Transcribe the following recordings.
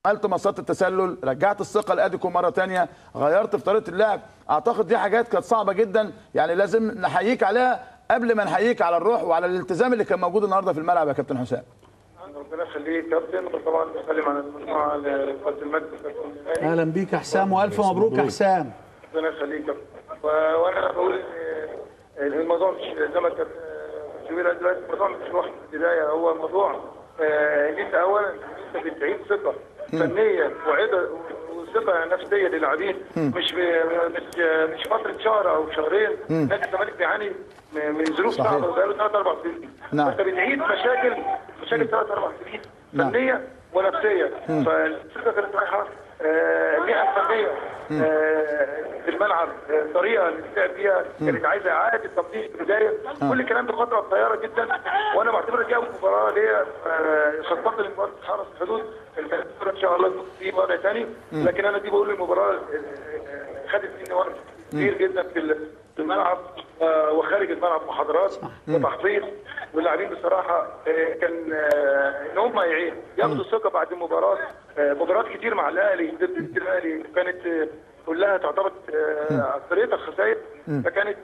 عملت مصات التسلل، رجعت الثقه لاديكو مره ثانيه، غيرت في طريقه اللعب. اعتقد دي حاجات كانت صعبه جدا، يعني لازم نحييك عليها قبل ما نحييك على الروح وعلى الالتزام اللي كان موجود النهارده في الملعب يا كابتن حسام. ربنا يخليك كابتن، وطبعا بسلم على المجموعه لقاده المجلس. اهلا بيك يا حسام والف مبروك يا حسام. ربنا يخليك كابتن. وانا بقول ان الموضوع مش زي ما كابتن شوبير دلوقتي، الموضوع مش روح في البدايه، هو الموضوع ان انت اولا انت بتعيد ثقه فنيه وثقه نفسيه للاعبين. مش فتره شهر او شهرين. نادي الزمالك بيعاني من ظروف صعبه بقاله 3 4 سنين. انت بتعيد مشاكل 3 4 سنين فنيه ونفسيه. فالثقه كانت رايحه الناحيه الفنيه في الملعب، الطريقه اللي بتلعب بيها كانت عايزه اعاده تطبيق في البدايه. كل الكلام ده فتره قصيره جدا، وانا بعتبر دي اول مباراه ليا خططت لمباراه حرس الحدود ان شاء الله في وضع ثاني. لكن انا دي بقول المباراه خدت مني وقت كبير جدا في الملعب وخارج الملعب، محاضرات وتحضير. واللاعبين بصراحه كان ان هم ياخدوا ثقه بعد المباراه. مباريات كتير مع الاهلي ضد الاهلي كانت كلها تعتبر فرقتها خسائر، فكانت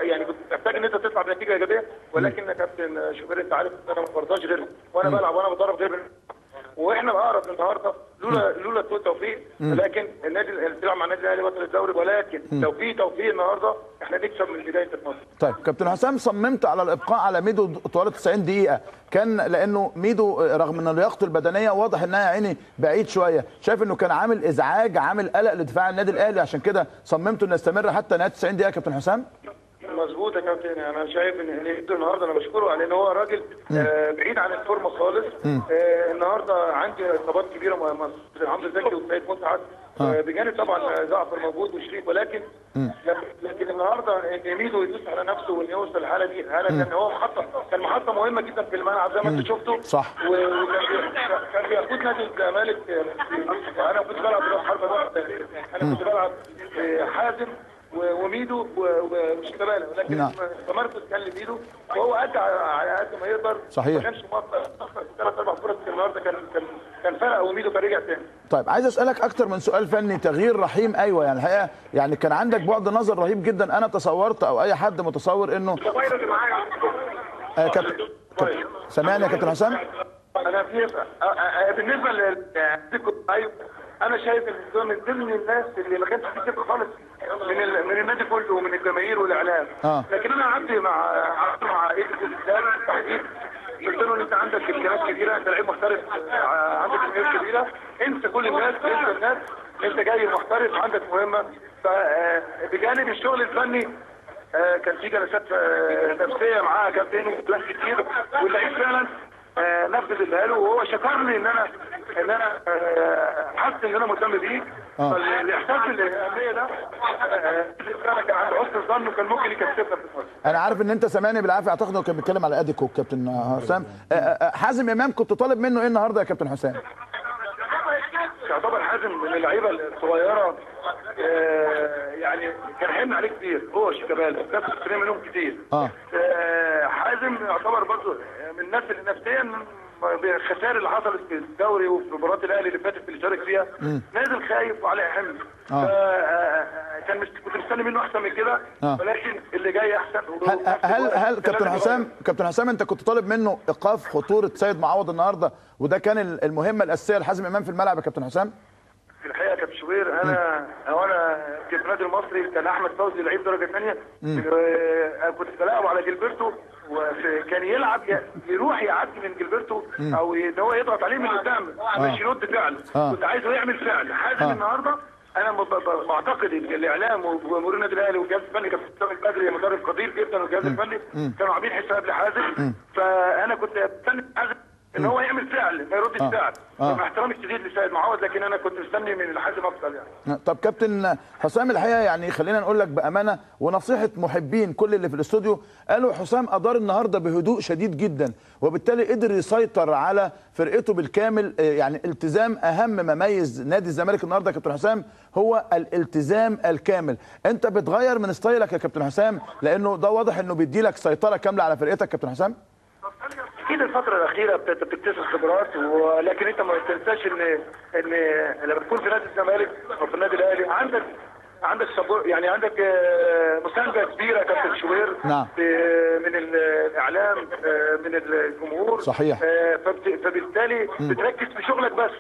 يعني كنت محتاج ان انت تطلع بنتيجه ايجابيه. ولكن يا كابتن شوبير انت عارف ان انا ما برضاش غير وانا بلعب وانا بضرب غير، واحنا اقرب النهارده لولا التوفيق. لكن النادي بيلعب مع النادي الاهلي بطل الدوري، ولكن لو في توفيق النهارده احنا نكسب من بدايه الماتش. طيب كابتن حسام، صممت على الابقاء على ميدو طوال 90 دقيقه، كان لانه ميدو رغم ان لياقته البدنيه واضح انها يا عيني بعيد شويه، شايف انه كان عامل ازعاج، عامل قلق لدفاع النادي الاهلي، عشان كده صممته انه يستمر حتى نهايه 90 دقيقه يا كابتن حسام؟ مظبوط يا كابتن. انا شايف ان النهارده انا بشكره على ان هو راجل بعيد عن الفورمه خالص. النهارده عندي اصابات كبيره مع عمرو زكي وسيد مسعد، بجانب طبعا زعفر موجود وشريف، ولكن النهارده ان ميدو يدوس على نفسه وان يوصل الحاله دي، كان هو كان محطه مهمه جدا في الملعب زي ما انت شفته. صح. وكان بيقود نادي الزمالك. انا كنت بلعب راس حربه، انا كنت بلعب حازم وميدو وشيكابالا، ولكن تمركز كان لميدو وهو ادى على قد ما يقدر. صحيح. ما كانش موفق 3 4 فرص النهارده، كان فرق وميدو كان رجع تاني. طيب عايز اسالك اكتر من سؤال فني. تغيير رحيم، ايوه يعني الحقيقه يعني كان عندك بعد نظر رهيب جدا. انا تصورت او اي حد متصور انه كابتن سامعني يا كابتن حسام؟ انا بالنسبه ايوه انا شايف ان من ضمن الناس اللي ما كانش في ثقه خالص من النادي كله ومن الجماهير والاعلام. لكن انا قعدت مع ايدي بالتحديد، قلت له انت عندك امكانيات كبيره، انت لعيب محترف، عندك امكانيات كبيره، انسى كل الناس، انسى الناس، انت جاي محترف، عندك مهمه. فبجانب الشغل الفني كان في جلسات نفسيه معاه كابتن وكلام كتير، واللعيب فعلا نفذ اللي قاله، وهو شكرني ان انا حاسس ان انا مهتم بيه. فالاحساس الاهميه ده انا كان عند حسن الظن وكان ممكن يكسبنا في الماتش. انا عارف ان انت سامعني بالعافيه، اعتقد انه كان بيتكلم على اديكو كابتن حسام. حازم امام كنت طالب منه ايه النهارده يا كابتن حسام؟ يعتبر حازم من اللعيبه الصغيره، يعني كان حمل عليه كتير، هو شيكابالا نفس الكلام منهم كتير. حازم يعتبر برضه من الناس اللي نفسيا بالخسائر اللي حصلت في الدوري وفي مباراه الاهلي اللي فاتت اللي شارك فيها، نازل خايف وعليه حمل. كنت مستني منه احسن من كده، ولكن اللي جاي احسن. هل كابتن حسام انت كنت طالب منه ايقاف خطوره سيد معوض النهارده، وده كان المهمه الاساسيه لحازم امام في الملعب يا كابتن حسام؟ في الحقيقه يا كابتن شوبير، انا في النادي المصري كان احمد فوزي لعيب درجه ثانيه، كنت بلاعبه على جilberto، وكان يلعب يروح يعدي من جilberto او ان هو يضغط عليه من قدام مش يرد فعل. كنت عايزه يعمل فعل. حازم النهارده انا بعتقد ان الاعلام وجمهور النادي الاهلي والجهاز الفني كابتن حسام البدري مدرب قدير جدا، والجهاز الفني كانوا عاملين حساب لحازم. فانا كنت مستني حازم ان هو يعمل فعل ما يردش فعل، مع احترامي الشديد لسيد معوض، لكن انا كنت مستني من حازم اكتر يعني. طب كابتن حسام الحقيقه يعني خلينا نقول لك بامانه ونصيحه محبين كل اللي في الاستوديو، قالوا حسام ادار النهارده بهدوء شديد جدا، وبالتالي قدر يسيطر على فرقته بالكامل. يعني التزام اهم ما ميز نادي الزمالك النهارده يا كابتن حسام هو الالتزام الكامل. انت بتغير من ستايلك يا كابتن حسام، لانه ده واضح انه بيدي لك سيطره كامله على فرقتك كابتن حسام؟ اكيد الفتره الاخيره بتكتسب خبرات، ولكن انت ما تنساش ان لما تكون في نادي الزمالك او في النادي الاهلي عندك يعني عندك مسانده كبيره كابتن شوبير. نعم. من الاعلام، من الجمهور. صحيح. فبالتالي بتركز في شغلك بس.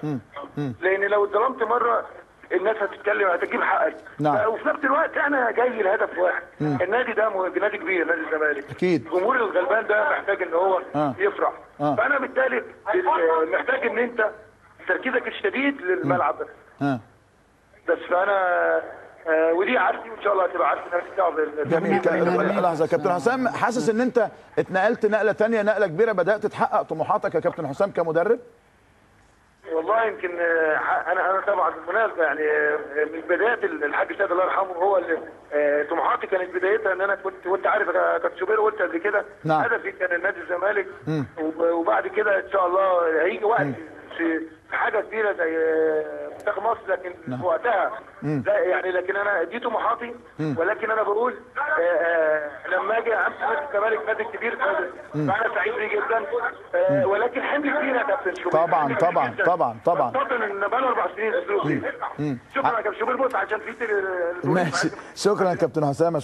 لان لو اتظلمت مره الناس هتتكلم، هتجيب حقك. نعم. وفي نفس الوقت انا جاي لهدف واحد. النادي ده نادي كبير، نادي الزمالك. اكيد. الجمهور الغلبان ده محتاج ان هو يفرح. فانا بالتالي محتاج ان انت تركيزك الشديد للملعب بس. بس فانا ودي عارفي وان شاء الله هتبقى عارفه نفسك جميل. لحظه يا كابتن حسام، حاسس ان انت اتنقلت نقله ثانيه، نقله كبيره، بدات تحقق طموحاتك يا كابتن حسام كمدرب؟ والله يمكن انا طبعا بالمناسبه يعني من بدايه الحاج سيد الله يرحمه هو اللي طموحاتي كانت بدايتها ان انا كنت، وانت عارف يا كابتن شوبير قلت قبل كده. نعم. هدفي كان نادي الزمالك. وبعد كده ان شاء الله هيجي وقت في حاجه كبيره زي منتخب مصر، لكن في وقتها لا يعني، لكن انا دي طموحاتي. ولكن انا بقول لما اجي امسك نادي الزمالك نادي كبير فانا سعيد بيه جدا. ولكن حمل كبير يا كابتن شوبير. طبعا طبعا طبعا طبعا. خاصه ان بقى له 4 سنين اسلوب. شكرا يا كابتن شوبير. بص عشان في ماشي، شكرا يا كابتن حسام.